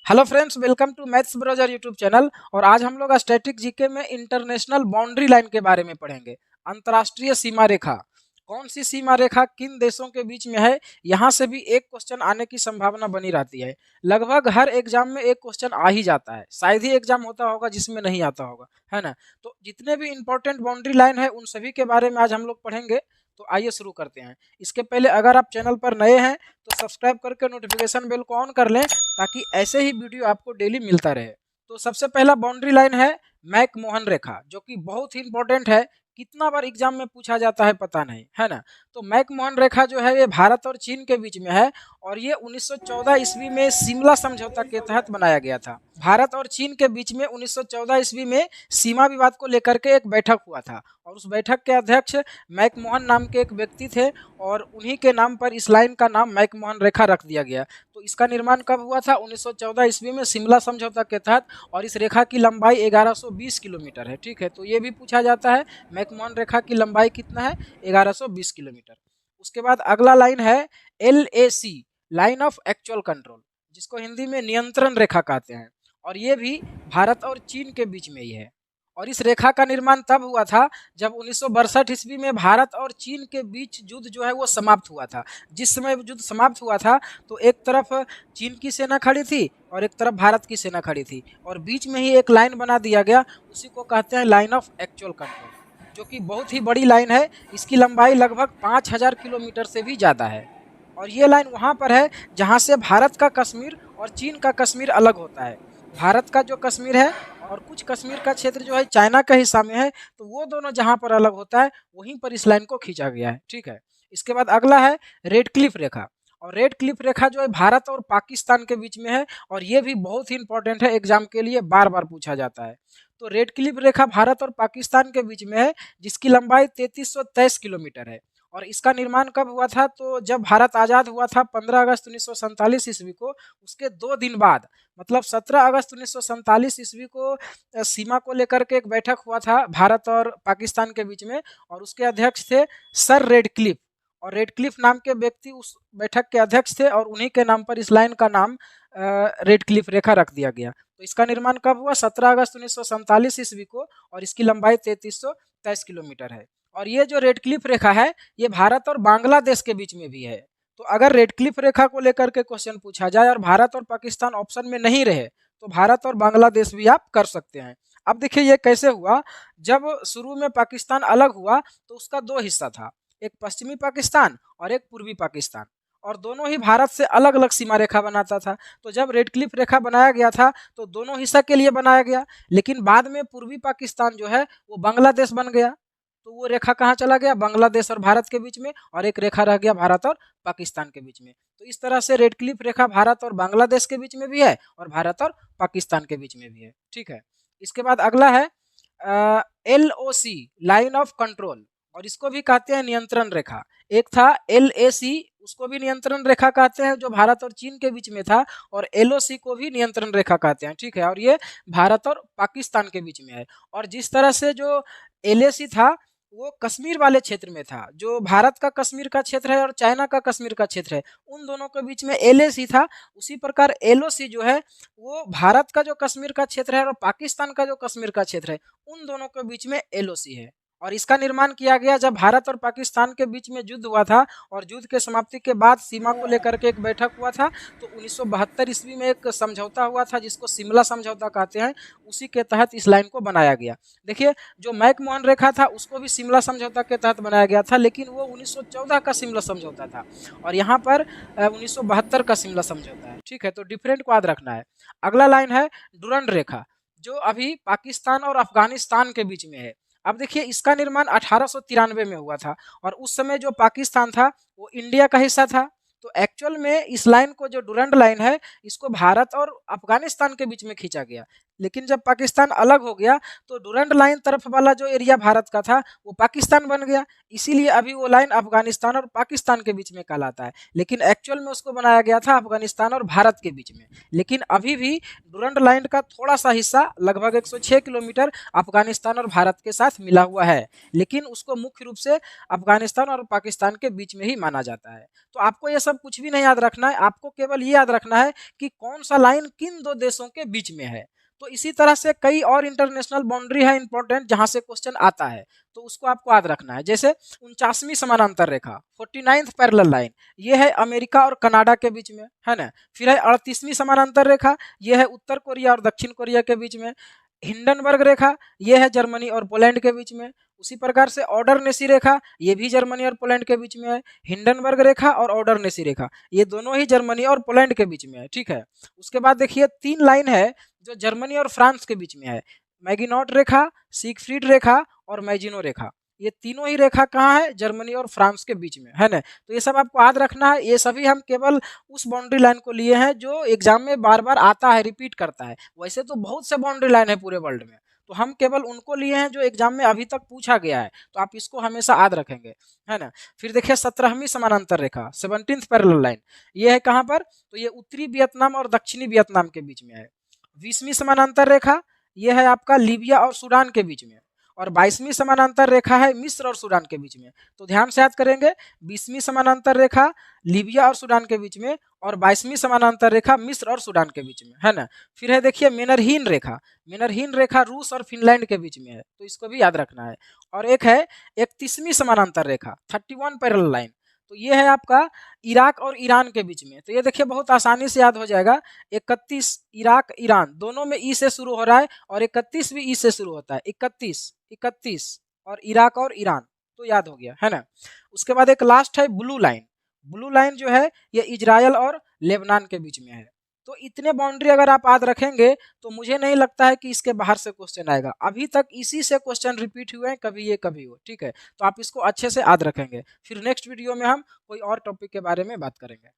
Hello friends, welcome to maths browser YouTube channel. और आज हम लोग स्टैटिक जीके में इंटरनेशनल बाउंड्री लाइन के बारे में पढ़ेंगे। अंतर्राष्ट्रीय सीमा रेखा, कौन सी सीमा रेखा किन देशों के बीच में है, यहाँ से भी एक क्वेश्चन आने की संभावना बनी रहती है। लगभग हर एग्जाम में एक क्वेश्चन आ ही जाता है, शायद ही एग्जाम होता होगा जिसमें नहीं आता होगा, है ना। तो जितने भी इंपॉर्टेंट बाउंड्री लाइन है उन सभी के बारे में आज हम लोग पढ़ेंगे। तो आइए शुरू करते हैं। इसके पहले अगर आप चैनल पर नए हैं तो सब्सक्राइब करके नोटिफिकेशन बेल को ऑन कर लें ताकि ऐसे ही वीडियो आपको डेली मिलता रहे। तो सबसे पहला बाउंड्री लाइन है मैकमोहन रेखा, जो कि बहुत ही इंपॉर्टेंट है। कितना बार एग्जाम में पूछा जाता है पता नहीं, है ना। तो मैकमोहन रेखा जो है ये भारत और चीन के बीच में है और ये 1914 ईस्वी में शिमला समझौता के तहत बनाया गया था। भारत और चीन के बीच में 1914 ईस्वी में सीमा विवाद को लेकर के एक बैठक हुआ था और उस बैठक के अध्यक्ष मैकमोहन नाम के एक व्यक्ति थे और उन्हीं के नाम पर इस लाइन का नाम मैकमोहन रेखा रख दिया गया। तो इसका निर्माण कब हुआ था? 1914 ईस्वी में शिमला समझौता के तहत। और इस रेखा की लंबाई 1120 किलोमीटर है। ठीक है, तो ये भी पूछा जाता है मैकमोहन रेखा की लंबाई कितना है? 1120 किलोमीटर। उसके बाद अगला लाइन है LAC, line of actual control, जिसको हिंदी में नियंत्रण रेखा कहते हैं। और ये भी भारत और चीन के बीच में ही है। और इस रेखा का निर्माण तब हुआ था जब 1962 ईस्वी में भारत और चीन के बीच युद्ध जो है वो समाप्त हुआ था। जिस समय युद्ध समाप्त हुआ था तो एक तरफ चीन की सेना खड़ी थी और एक तरफ भारत की सेना खड़ी थी और बीच में ही एक लाइन बना दिया गया, उसी को कहते हैं लाइन ऑफ एक्चुअल कंट्रोल, जो कि बहुत ही बड़ी लाइन है। इसकी लंबाई लगभग 5000 किलोमीटर से भी ज़्यादा है। और ये लाइन वहाँ पर है जहाँ से भारत का कश्मीर और चीन का कश्मीर अलग होता है। भारत का जो कश्मीर है और कुछ कश्मीर का क्षेत्र जो है चाइना के हिस्सा में है, तो वो दोनों जहाँ पर अलग होता है वहीं पर इस लाइन को खींचा गया है। ठीक है, इसके बाद अगला है रेड क्लिफ रेखा। और रेड क्लिफ रेखा जो है भारत और पाकिस्तान के बीच में है और ये भी बहुत ही इंपॉर्टेंट है, एग्जाम के लिए बार बार पूछा जाता है। तो रेड क्लिफ रेखा भारत और पाकिस्तान के बीच में है, जिसकी लंबाई 3323 किलोमीटर है। और इसका निर्माण कब हुआ था? तो जब भारत आज़ाद हुआ था 15 अगस्त 1947 ईस्वी को, उसके 2 दिन बाद मतलब 17 अगस्त 1947 ईस्वी को सीमा को लेकर के एक बैठक हुआ था भारत और पाकिस्तान के बीच में और उसके अध्यक्ष थे सर रेडक्लिफ। और रेडक्लिफ नाम के व्यक्ति उस बैठक के अध्यक्ष थे और उन्हीं के नाम पर इस लाइन का नाम रेडक्लिफ रेखा रख दिया गया। तो इसका निर्माण कब हुआ? 17 अगस्त 1947 ईस्वी को और इसकी लंबाई 3323 किलोमीटर है। और ये जो रेड क्लिफ रेखा है ये भारत और बांग्लादेश के बीच में भी है। तो अगर रेड क्लिफ रेखा को लेकर के क्वेश्चन पूछा जाए और भारत और पाकिस्तान ऑप्शन में नहीं रहे तो भारत और बांग्लादेश भी आप कर सकते हैं। अब देखिए ये कैसे हुआ। जब शुरू में पाकिस्तान अलग हुआ तो उसका 2 हिस्सा था, एक पश्चिमी पाकिस्तान और एक पूर्वी पाकिस्तान, और दोनों ही भारत से अलग अलग सीमा रेखा बनाता था। तो जब रेड क्लिफ रेखा बनाया गया था तो दोनों हिस्सा के लिए बनाया गया, लेकिन बाद में पूर्वी पाकिस्तान जो है वो बांग्लादेश बन गया। तो वो रेखा कहाँ चला गया? बांग्लादेश और भारत के बीच में, और एक रेखा रह गया भारत और पाकिस्तान के बीच में। तो इस तरह से रेड क्लिफ रेखा भारत और बांग्लादेश के बीच में भी है और भारत और पाकिस्तान के बीच में भी है। ठीक है, इसके बाद अगला है LOC, लाइन ऑफ कंट्रोल, और इसको भी कहते हैं नियंत्रण रेखा। एक था LAC, उसको भी नियंत्रण रेखा कहते हैं जो भारत और चीन के बीच में था, और LOC को भी नियंत्रण रेखा कहते हैं। ठीक है, और ये भारत और पाकिस्तान के बीच में है। और जिस तरह से जो LAC था वो कश्मीर वाले क्षेत्र में था, जो भारत का कश्मीर का क्षेत्र है और चाइना का कश्मीर का क्षेत्र है, उन दोनों के बीच में LAC था। उसी प्रकार LOC जो है वो भारत का जो कश्मीर का क्षेत्र है और पाकिस्तान का जो कश्मीर का क्षेत्र है, उन दोनों के बीच में LOC है। और इसका निर्माण किया गया जब भारत और पाकिस्तान के बीच में युद्ध हुआ था और युद्ध के समाप्ति के बाद सीमा को लेकर के एक बैठक हुआ था। तो 1972 ईस्वी में एक समझौता हुआ था जिसको शिमला समझौता कहते हैं, उसी के तहत इस लाइन को बनाया गया। देखिए जो मैकमोहन रेखा था उसको भी शिमला समझौता के तहत बनाया गया था, लेकिन वो 1914 का शिमला समझौता था और यहाँ पर 1972 का शिमला समझौता है। ठीक है, तो डिफरेंट को याद रखना है। अगला लाइन है डुरंड रेखा, जो अभी पाकिस्तान और अफगानिस्तान के बीच में है। अब देखिए इसका निर्माण 1893 में हुआ था और उस समय जो पाकिस्तान था वो इंडिया का हिस्सा था। तो एक्चुअल में इस लाइन को, जो डुरंड लाइन है, इसको भारत और अफगानिस्तान के बीच में खींचा गया। लेकिन जब पाकिस्तान अलग हो गया तो डूरंड लाइन तरफ वाला जो एरिया भारत का था वो पाकिस्तान बन गया, इसीलिए अभी वो लाइन अफगानिस्तान और पाकिस्तान के बीच में कहलाता है, लेकिन एक्चुअल में उसको बनाया गया था अफगानिस्तान और भारत के बीच में। लेकिन अभी भी डूरंड लाइन का थोड़ा सा हिस्सा लगभग 106 किलोमीटर अफगानिस्तान और भारत के साथ मिला हुआ है, लेकिन उसको मुख्य रूप से अफगानिस्तान और पाकिस्तान के बीच में ही माना जाता है। तो आपको ये सब कुछ भी नहीं याद रखना है, आपको केवल ये याद रखना है कि कौन सा लाइन किन दो देशों के बीच में है। तो इसी तरह से कई और इंटरनेशनल बाउंड्री है इंपॉर्टेंट जहां से क्वेश्चन आता है, तो उसको आपको याद रखना है। जैसे 49वीं समानांतर रेखा 49th पैरेलल लाइन, ये है अमेरिका और कनाडा के बीच में, है ना। फिर है 38वीं समानांतर रेखा, ये है उत्तर कोरिया और दक्षिण कोरिया के बीच में। हिंडनबर्ग रेखा, ये है जर्मनी और पोलैंड के बीच में। उसी प्रकार से ऑर्डर नेसी रेखा, ये भी जर्मनी और पोलैंड के बीच में है। हिंडनबर्ग रेखा और ऑर्डर नेसी रेखा, ये दोनों ही जर्मनी और पोलैंड के बीच में है, ठीक है। उसके बाद देखिए 3 लाइन है जो जर्मनी और फ्रांस के बीच में है, मैगिनॉट रेखा, सिगफ्रीड रेखा और मैजिनो रेखा। ये तीनों ही रेखा कहाँ है? जर्मनी और फ्रांस के बीच में, है ना। तो ये सब आपको याद रखना है। ये सभी हम केवल उस बाउंड्री लाइन को लिए हैं जो एग्जाम में बार बार आता है, रिपीट करता है। वैसे तो बहुत से बाउंड्री लाइन है पूरे वर्ल्ड में, तो हम केवल उनको लिए हैं जो एग्जाम में अभी तक पूछा गया है, तो आप इसको हमेशा याद रखेंगे, है ना। फिर देखिए 17वीं समानांतर रेखा 17th पैरेलल लाइन, ये है कहाँ पर? तो ये उत्तरी वियतनाम और दक्षिणी वियतनाम के बीच में है। 20वीं समानांतर रेखा, ये है आपका लीबिया और सूडान के बीच में। और 22वीं समानांतर रेखा है मिस्र और सूडान के बीच में। तो ध्यान से याद करेंगे, 20वीं समानांतर रेखा लीबिया और सूडान के बीच में, और 22वीं समानांतर रेखा मिस्र और सूडान के बीच में, है ना। फिर है देखिए मेनरहीन रेखा, मेनरहीन रेखा रूस और फिनलैंड के बीच में है, तो इसको भी याद रखना है। और एक है 31वीं समानांतर रेखा 31 पैरेलल लाइन, तो ये है आपका इराक और ईरान के बीच में। तो ये देखिए बहुत आसानी से याद हो जाएगा। 31 इराक ईरान दोनों में ई से शुरू हो रहा है, और 31 भी ई से शुरू होता है। 31 और इराक और ईरान, तो याद हो गया, है ना। उसके बाद एक लास्ट है ब्लू लाइन। ब्लू लाइन जो है ये इजराइल और लेबनान के बीच में है। तो इतने बाउंड्री अगर आप याद रखेंगे तो मुझे नहीं लगता है कि इसके बाहर से क्वेश्चन आएगा। अभी तक इसी से क्वेश्चन रिपीट हुए हैं, कभी ये कभी वो, ठीक है। तो आप इसको अच्छे से याद रखेंगे। फिर नेक्स्ट वीडियो में हम कोई और टॉपिक के बारे में बात करेंगे।